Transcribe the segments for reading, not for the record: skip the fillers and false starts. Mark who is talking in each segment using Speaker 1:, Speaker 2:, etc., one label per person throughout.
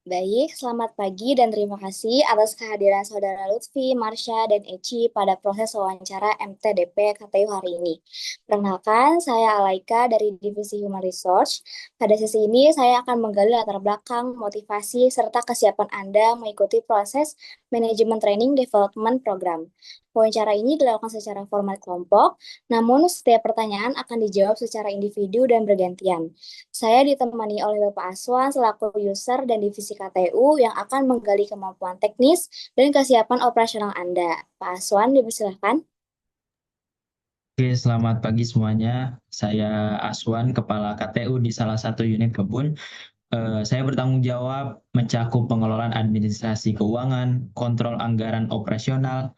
Speaker 1: Baik, selamat pagi dan terima kasih atas kehadiran Saudara Lutfi, Marsha, dan Eci pada proses wawancara MTDP KTU hari ini. Perkenalkan, saya Alaika dari Divisi Human Resource. Pada sesi ini, saya akan menggali latar belakang, motivasi, serta kesiapan Anda mengikuti proses manajemen training development program. Wawancara ini dilakukan secara format kelompok, namun setiap pertanyaan akan dijawab secara individu dan bergantian. Saya ditemani oleh Bapak Aswan selaku user dan divisi KTU yang akan menggali kemampuan teknis dan kesiapan operasional Anda. Pak Aswan, dipersilakan.
Speaker 2: Oke, selamat pagi semuanya. Saya Aswan, Kepala KTU di salah satu unit kebun. Saya bertanggung jawab mencakup pengelolaan administrasi keuangan, kontrol anggaran operasional,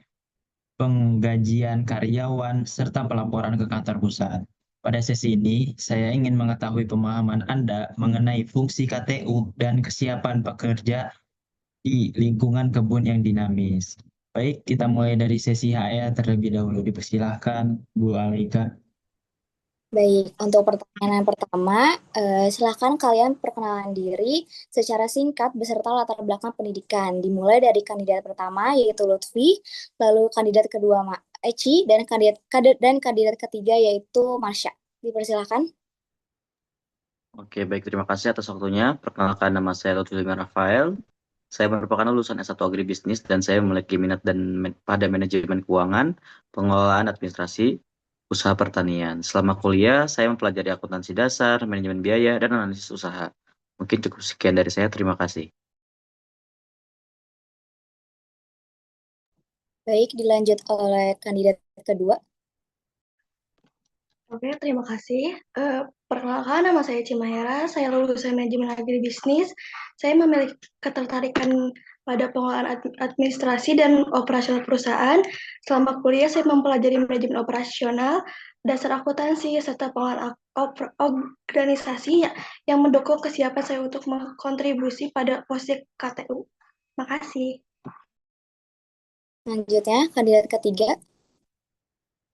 Speaker 2: penggajian karyawan, serta pelaporan ke kantor pusat. Pada sesi ini, saya ingin mengetahui pemahaman Anda mengenai fungsi KTU dan kesiapan pekerja di lingkungan kebun yang dinamis. Baik, kita mulai dari sesi HR terlebih dahulu. Dipersilahkan, Bu Alika.
Speaker 1: Baik, untuk pertanyaan yang pertama, silakan kalian perkenalan diri secara singkat beserta latar belakang pendidikan. Dimulai dari kandidat pertama yaitu Lutfi, lalu kandidat kedua Eci, dan kandidat ketiga yaitu Marsha. Dipersilakan.
Speaker 3: Oke, baik. Terima kasih atas waktunya. Perkenalkan, nama saya Lutfi Rafael. Saya merupakan lulusan S1 Agribisnis dan saya memiliki minat pada manajemen keuangan, pengelolaan administrasi, usaha pertanian. Selama kuliah, saya mempelajari akuntansi dasar, manajemen biaya, dan analisis usaha. Mungkin cukup sekian dari saya. Terima kasih.
Speaker 1: Baik, dilanjut oleh kandidat kedua.
Speaker 4: Oke, terima kasih. Perkenalkan, nama saya Cimahera, saya lulusan manajemen agribisnis. Saya memiliki ketertarikan pada pengelolaan administrasi dan operasional perusahaan. Selama kuliah, saya mempelajari manajemen operasional, dasar akuntansi, serta pengelolaan organisasi yang mendukung kesiapan saya untuk berkontribusi pada posisi KTU. Makasih.
Speaker 1: Selanjutnya, kandidat ketiga.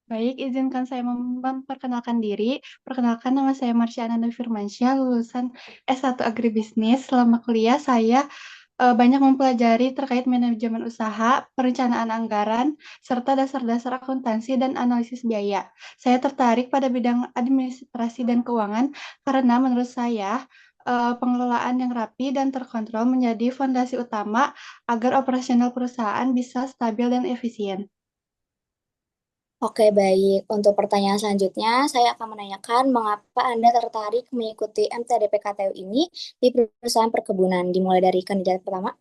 Speaker 5: Baik, izinkan saya memperkenalkan diri. Perkenalkan, nama saya Marsha Ananda Firmansyah, lulusan S1 Agribisnis. Selama kuliah, saya banyak mempelajari terkait manajemen usaha, perencanaan anggaran, serta dasar-dasar akuntansi dan analisis biaya. Saya tertarik pada bidang administrasi dan keuangan karena menurut saya pengelolaan yang rapi dan terkontrol menjadi fondasi utama agar operasional perusahaan bisa stabil dan efisien.
Speaker 1: Oke, baik. Untuk pertanyaan selanjutnya, saya akan menanyakan mengapa Anda tertarik mengikuti MTDP KTU ini di perusahaan perkebunan. Dimulai dari kandidat pertama.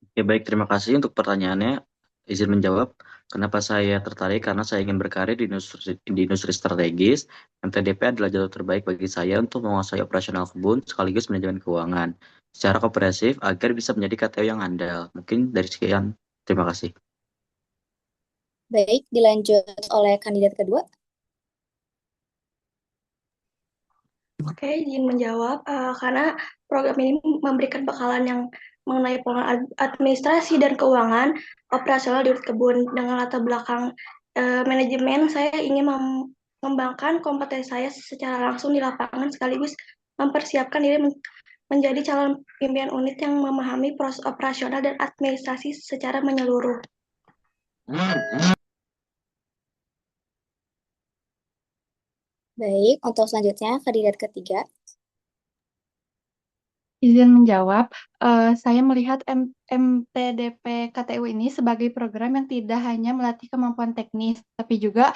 Speaker 3: Oke, baik. Terima kasih untuk pertanyaannya. Izin menjawab. Kenapa saya tertarik? Karena saya ingin berkarir di industri strategis. MTDP adalah jalur terbaik bagi saya untuk menguasai operasional kebun sekaligus manajemen keuangan secara komprehensif agar bisa menjadi KTU yang andal. Mungkin dari sekian. Terima kasih.
Speaker 1: Baik, dilanjut oleh kandidat kedua.
Speaker 4: Oke, izin menjawab karena program ini memberikan bekalan yang mengenai pengelolaan administrasi dan keuangan operasional di kebun dengan latar belakang manajemen. Saya ingin mengembangkan kompetensi saya secara langsung di lapangan sekaligus mempersiapkan diri menjadi calon pimpinan unit yang memahami proses operasional dan administrasi secara menyeluruh.
Speaker 1: Baik, untuk selanjutnya kandidat ketiga.
Speaker 5: Izin menjawab, saya melihat MTDP KTU ini sebagai program yang tidak hanya melatih kemampuan teknis, tapi juga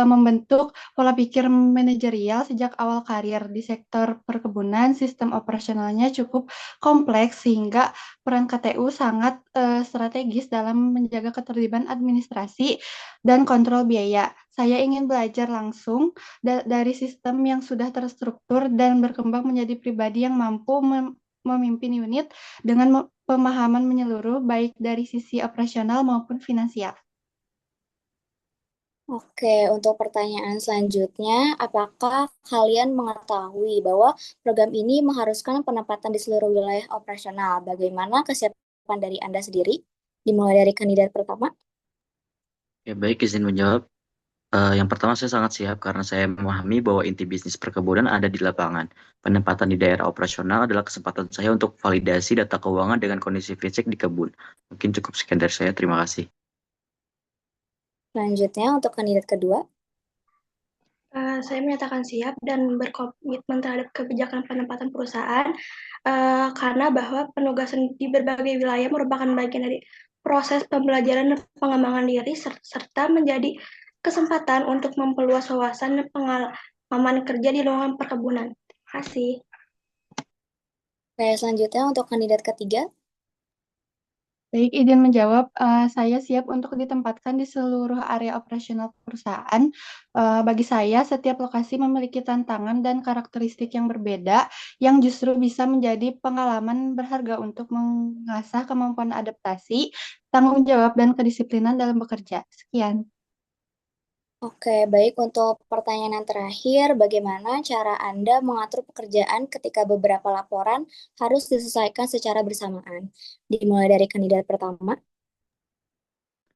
Speaker 5: membentuk pola pikir manajerial sejak awal karir di sektor perkebunan. Sistem operasionalnya cukup kompleks sehingga peran KTU sangat strategis dalam menjaga ketertiban administrasi dan kontrol biaya. Saya ingin belajar langsung dari sistem yang sudah terstruktur dan berkembang menjadi pribadi yang mampu memimpin unit dengan pemahaman menyeluruh baik dari sisi operasional maupun finansial.
Speaker 1: Oke, untuk pertanyaan selanjutnya, apakah kalian mengetahui bahwa program ini mengharuskan penempatan di seluruh wilayah operasional? Bagaimana kesiapan dari Anda sendiri? Dimulai dari kandidat pertama.
Speaker 3: Ya, baik, izin menjawab. Yang pertama saya sangat siap karena saya memahami bahwa inti bisnis perkebunan ada di lapangan. Penempatan di daerah operasional adalah kesempatan saya untuk validasi data keuangan dengan kondisi fisik di kebun. Mungkin cukup sekian dari saya. Terima kasih.
Speaker 1: Selanjutnya untuk kandidat kedua.
Speaker 4: Saya menyatakan siap dan berkomitmen terhadap kebijakan penempatan perusahaan karena bahwa penugasan di berbagai wilayah merupakan bagian dari proses pembelajaran dan pengembangan diri serta menjadi kesempatan untuk memperluas wawasan dan pengalaman kerja di lingkungan perkebunan. Terima kasih.
Speaker 1: Oke, selanjutnya untuk kandidat ketiga.
Speaker 5: Baik, izin menjawab, saya siap untuk ditempatkan di seluruh area operasional perusahaan. Bagi saya, setiap lokasi memiliki tantangan dan karakteristik yang berbeda, yang justru bisa menjadi pengalaman berharga untuk mengasah kemampuan adaptasi, tanggung jawab, dan kedisiplinan dalam bekerja. Sekian.
Speaker 1: Oke, baik. Untuk pertanyaan yang terakhir, bagaimana cara Anda mengatur pekerjaan ketika beberapa laporan harus diselesaikan secara bersamaan? Dimulai dari kandidat pertama.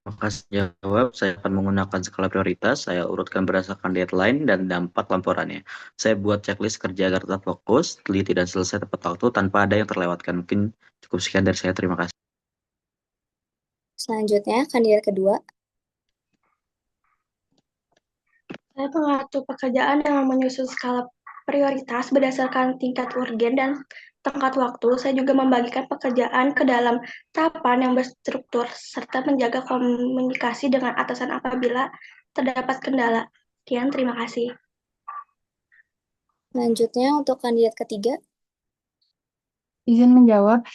Speaker 3: Terima kasih jawab. Saya akan menggunakan skala prioritas. Saya urutkan berdasarkan deadline dan dampak laporannya. Saya buat checklist kerja agar tetap fokus, teliti, dan selesai tepat waktu tanpa ada yang terlewatkan. Mungkin cukup sekian dari saya. Terima kasih.
Speaker 1: Selanjutnya, kandidat kedua.
Speaker 4: Saya mengatur pekerjaan dengan menyusun skala prioritas berdasarkan tingkat urgen dan tenggat waktu. Saya juga membagikan pekerjaan ke dalam tahapan yang berstruktur serta menjaga komunikasi dengan atasan apabila terdapat kendala. Sekian, terima kasih.
Speaker 1: Selanjutnya, untuk kandidat ketiga.
Speaker 5: Izin menjawab,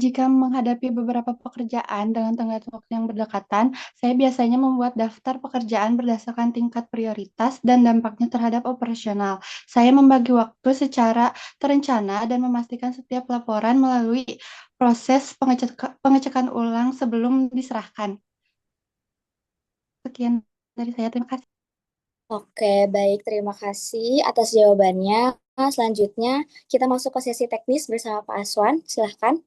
Speaker 5: jika menghadapi beberapa pekerjaan dengan tenggat waktu yang berdekatan, saya biasanya membuat daftar pekerjaan berdasarkan tingkat prioritas dan dampaknya terhadap operasional. Saya membagi waktu secara terencana dan memastikan setiap laporan melalui proses pengecekan ulang sebelum diserahkan. Sekian dari saya, terima kasih.
Speaker 1: Oke, baik. Terima kasih atas jawabannya. Selanjutnya, kita masuk ke sesi teknis bersama Pak Aswan. Silahkan.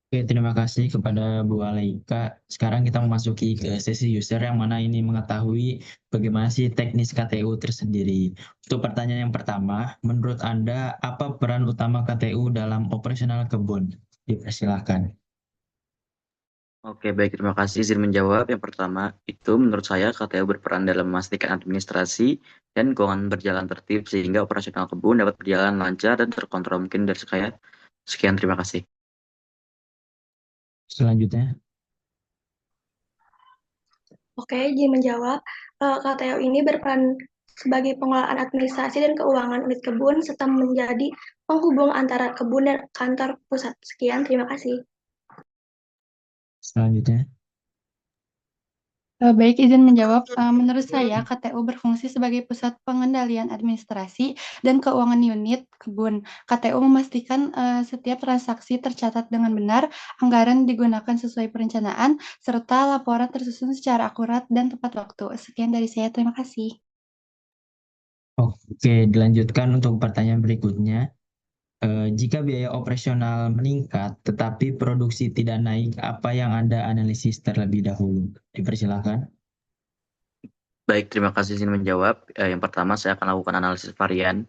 Speaker 2: Oke, terima kasih kepada Bu Alaika. Sekarang kita memasuki ke sesi user yang mana ini mengetahui bagaimana sih teknis KTU tersendiri. Untuk pertanyaan yang pertama, menurut Anda apa peran utama KTU dalam operasional kebun? Dipersilakan.
Speaker 3: Oke, baik. Terima kasih. Izin menjawab. Yang pertama, itu menurut saya KTU berperan dalam memastikan administrasi dan keuangan berjalan tertib sehingga operasional kebun dapat berjalan lancar dan terkontrol. Mungkin dari saya. Sekian, terima kasih.
Speaker 2: Selanjutnya.
Speaker 4: Oke, izin menjawab. KTU ini berperan sebagai pengelolaan administrasi dan keuangan unit kebun serta menjadi penghubung antara kebun dan kantor pusat. Sekian, terima kasih.
Speaker 2: Selanjutnya.
Speaker 5: Baik, izin menjawab. Menurut saya, KTU berfungsi sebagai pusat pengendalian administrasi dan keuangan unit kebun. KTU memastikan setiap transaksi tercatat dengan benar, anggaran digunakan sesuai perencanaan, serta laporan tersusun secara akurat dan tepat waktu. Sekian dari saya, terima kasih.
Speaker 2: Oke, dilanjutkan untuk pertanyaan berikutnya. Jika biaya operasional meningkat tetapi produksi tidak naik, apa yang Anda analisis terlebih dahulu? Dipersilakan.
Speaker 3: Baik, terima kasih izin menjawab. Yang pertama, saya akan lakukan analisis varian.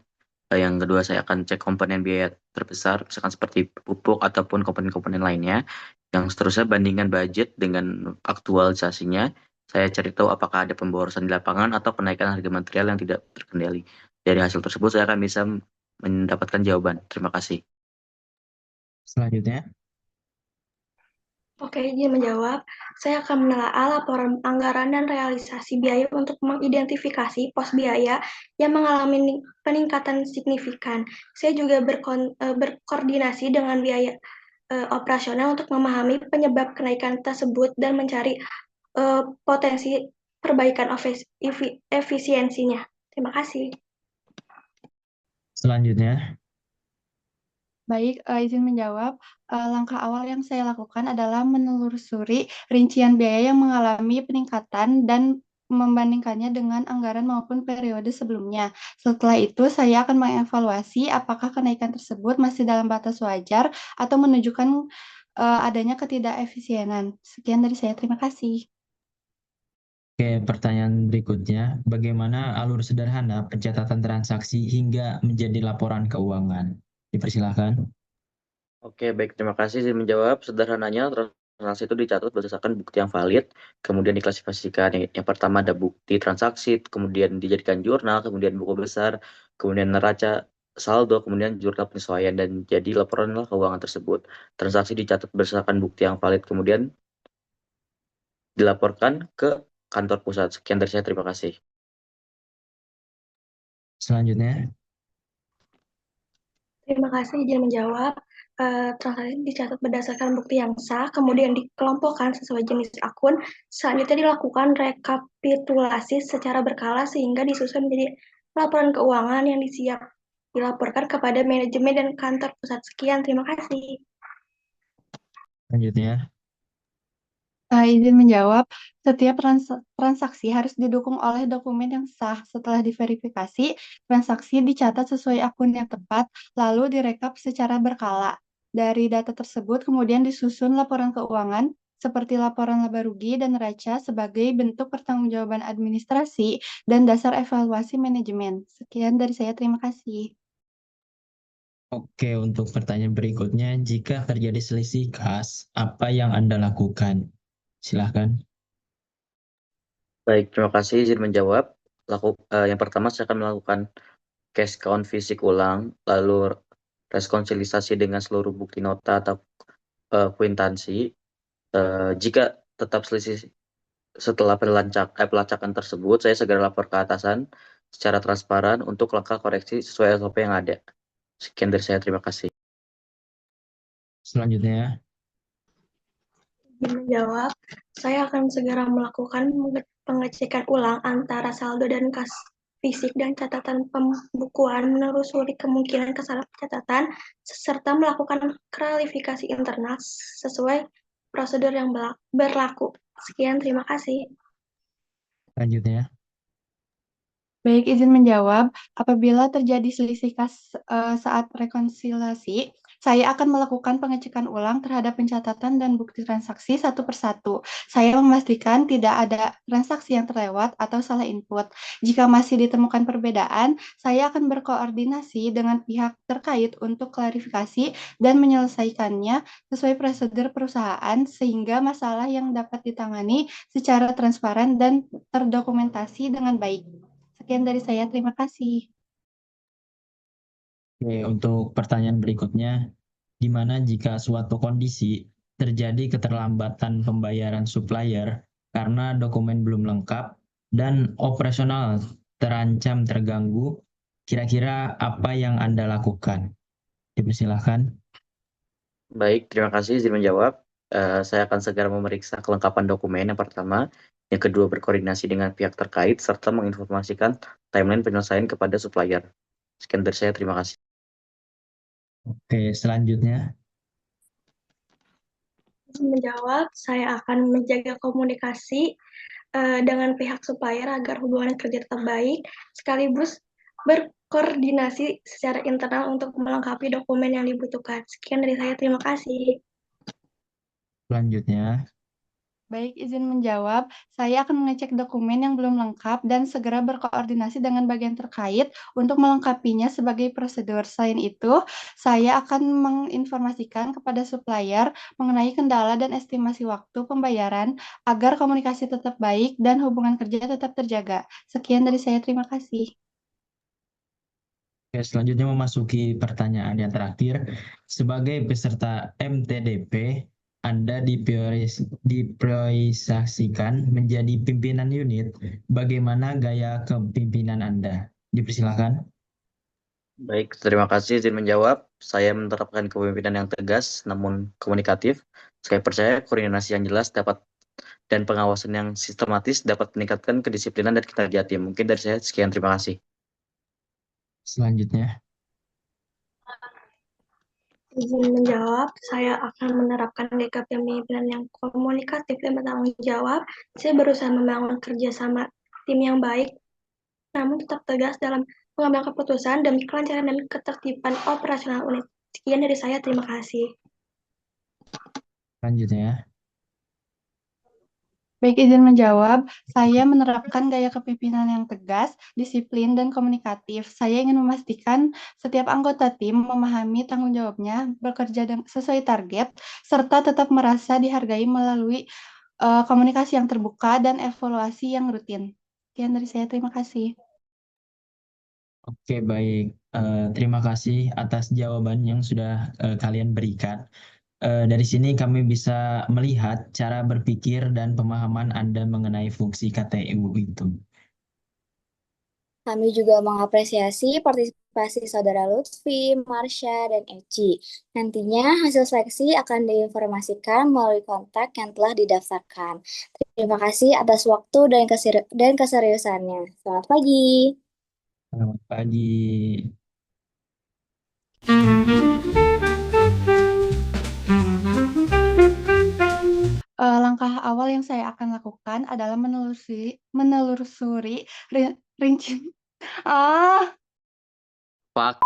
Speaker 3: Yang kedua, saya akan cek komponen biaya terbesar, misalkan seperti pupuk ataupun komponen-komponen lainnya. Yang seterusnya, bandingkan budget dengan aktualisasinya. Saya cari tahu apakah ada pemborosan di lapangan atau kenaikan harga material yang tidak terkendali. Dari hasil tersebut, saya akan bisa mendapatkan jawaban. Terima kasih.
Speaker 2: Selanjutnya.
Speaker 4: Oke, izin menjawab. Saya akan menelaah laporan anggaran dan realisasi biaya untuk mengidentifikasi pos biaya yang mengalami peningkatan signifikan. Saya juga berkoordinasi dengan biaya operasional untuk memahami penyebab kenaikan tersebut dan mencari potensi perbaikan efisiensinya. Terima kasih.
Speaker 2: Selanjutnya.
Speaker 5: Baik, izin menjawab. Langkah awal yang saya lakukan adalah menelusuri rincian biaya yang mengalami peningkatan dan membandingkannya dengan anggaran maupun periode sebelumnya. Setelah itu, saya akan mengevaluasi apakah kenaikan tersebut masih dalam batas wajar atau menunjukkan adanya ketidakefisienan. Sekian dari saya, terima kasih.
Speaker 2: Oke, pertanyaan berikutnya, bagaimana alur sederhana pencatatan transaksi hingga menjadi laporan keuangan? Dipersilakan.
Speaker 3: Oke, baik. Terima kasih izin menjawab. Sederhananya, transaksi itu dicatat berdasarkan bukti yang valid, kemudian diklasifikasikan. Yang pertama ada bukti transaksi, kemudian dijadikan jurnal, kemudian buku besar, kemudian neraca saldo, kemudian jurnal penyesuaian, dan jadi laporan keuangan tersebut. Transaksi dicatat berdasarkan bukti yang valid, kemudian dilaporkan ke kantor pusat. Sekian dari saya, terima kasih.
Speaker 2: Selanjutnya,
Speaker 4: Terima kasih izin menjawab. Transaksi dicatat berdasarkan bukti yang sah, kemudian dikelompokkan sesuai jenis akun. Selanjutnya dilakukan rekapitulasi secara berkala sehingga disusun menjadi laporan keuangan yang dilaporkan kepada manajemen dan kantor pusat. Sekian, terima kasih.
Speaker 2: selanjutnya.
Speaker 5: Izin menjawab, setiap transaksi harus didukung oleh dokumen yang sah. Setelah diverifikasi, transaksi dicatat sesuai akun yang tepat, lalu direkap secara berkala. Dari data tersebut kemudian disusun laporan keuangan seperti laporan laba rugi dan neraca sebagai bentuk pertanggungjawaban administrasi dan dasar evaluasi manajemen. Sekian dari saya, terima kasih.
Speaker 2: Oke, untuk pertanyaan berikutnya, jika terjadi selisih kas, apa yang Anda lakukan? Silahkan.
Speaker 3: Baik, terima kasih izin menjawab. Yang pertama, saya akan melakukan cash count fisik ulang, lalu rekonsiliasi dengan seluruh bukti nota atau kuitansi. Jika tetap selisih setelah pelacakan tersebut, saya segera lapor ke atasan secara transparan untuk langkah koreksi sesuai SOP yang ada. Sekian dari saya, terima kasih.
Speaker 2: Selanjutnya,
Speaker 4: Izin menjawab, saya akan segera melakukan pengecekan ulang antara saldo dan kas fisik dan catatan pembukuan, menelusuri kemungkinan kesalahan catatan, serta melakukan klarifikasi internal sesuai prosedur yang berlaku. Sekian, terima kasih.
Speaker 2: selanjutnya.
Speaker 5: Baik, izin menjawab. Apabila terjadi selisih kas saat rekonsiliasi, saya akan melakukan pengecekan ulang terhadap pencatatan dan bukti transaksi satu persatu. Saya memastikan tidak ada transaksi yang terlewat atau salah input. Jika masih ditemukan perbedaan, saya akan berkoordinasi dengan pihak terkait untuk klarifikasi dan menyelesaikannya sesuai prosedur perusahaan sehingga masalah yang dapat ditangani secara transparan dan terdokumentasi dengan baik. Sekian dari saya, terima kasih.
Speaker 2: Oke, untuk pertanyaan berikutnya, di mana jika suatu kondisi terjadi keterlambatan pembayaran supplier karena dokumen belum lengkap dan operasional terancam terganggu, kira-kira apa yang Anda lakukan? Dipersilahkan.
Speaker 3: Baik, terima kasih izin menjawab. Saya akan segera memeriksa kelengkapan dokumen yang pertama. Yang kedua, berkoordinasi dengan pihak terkait serta menginformasikan timeline penyelesaian kepada supplier. Sekian dari saya, terima kasih.
Speaker 2: Oke, selanjutnya.
Speaker 4: Menjawab, saya akan menjaga komunikasi dengan pihak supplier agar hubungan kerja tetap baik, sekaligus berkoordinasi secara internal untuk melengkapi dokumen yang dibutuhkan. Sekian dari saya, terima kasih.
Speaker 2: Selanjutnya.
Speaker 5: Baik, izin menjawab. Saya akan mengecek dokumen yang belum lengkap dan segera berkoordinasi dengan bagian terkait untuk melengkapinya sebagai prosedur. Selain itu, saya akan menginformasikan kepada supplier mengenai kendala dan estimasi waktu pembayaran agar komunikasi tetap baik dan hubungan kerja tetap terjaga. Sekian dari saya, terima kasih.
Speaker 2: Oke, selanjutnya memasuki pertanyaan yang terakhir. Sebagai peserta MTDP, Anda dipriorisasikan menjadi pimpinan unit. Bagaimana gaya kepemimpinan Anda? Dipersilakan.
Speaker 3: Baik, terima kasih izin menjawab. Saya menerapkan kepemimpinan yang tegas namun komunikatif. Saya percaya koordinasi yang jelas dan pengawasan yang sistematis dapat meningkatkan kedisiplinan dan kinerja tim. Mungkin dari saya sekian, terima kasih.
Speaker 2: Selanjutnya.
Speaker 4: Izin menjawab, saya akan menerapkan gaya kepemimpinan yang komunikatif dan bertanggung jawab. Saya berusaha membangun kerjasama tim yang baik, namun tetap tegas dalam mengambil keputusan demi kelancaran dan ketertiban operasional unit. Sekian dari saya, terima kasih.
Speaker 2: Selanjutnya.
Speaker 5: Baik, izin menjawab. Saya menerapkan gaya kepemimpinan yang tegas, disiplin, dan komunikatif. Saya ingin memastikan setiap anggota tim memahami tanggung jawabnya, bekerja sesuai target, serta tetap merasa dihargai melalui komunikasi yang terbuka dan evaluasi yang rutin. Sekian dari saya, terima kasih.
Speaker 2: Oke, baik. Terima kasih atas jawaban yang sudah kalian berikan. Dari sini kami bisa melihat cara berpikir dan pemahaman Anda mengenai fungsi KTU itu.
Speaker 1: Kami juga mengapresiasi partisipasi Saudara Lutfi, Marsha, dan Eci. Nantinya hasil seleksi akan diinformasikan melalui kontak yang telah didaftarkan. Terima kasih atas waktu dan keseriusannya. Selamat pagi.
Speaker 2: Selamat pagi.
Speaker 5: Langkah awal yang saya akan lakukan adalah menelusuri rinci.
Speaker 3: Pak.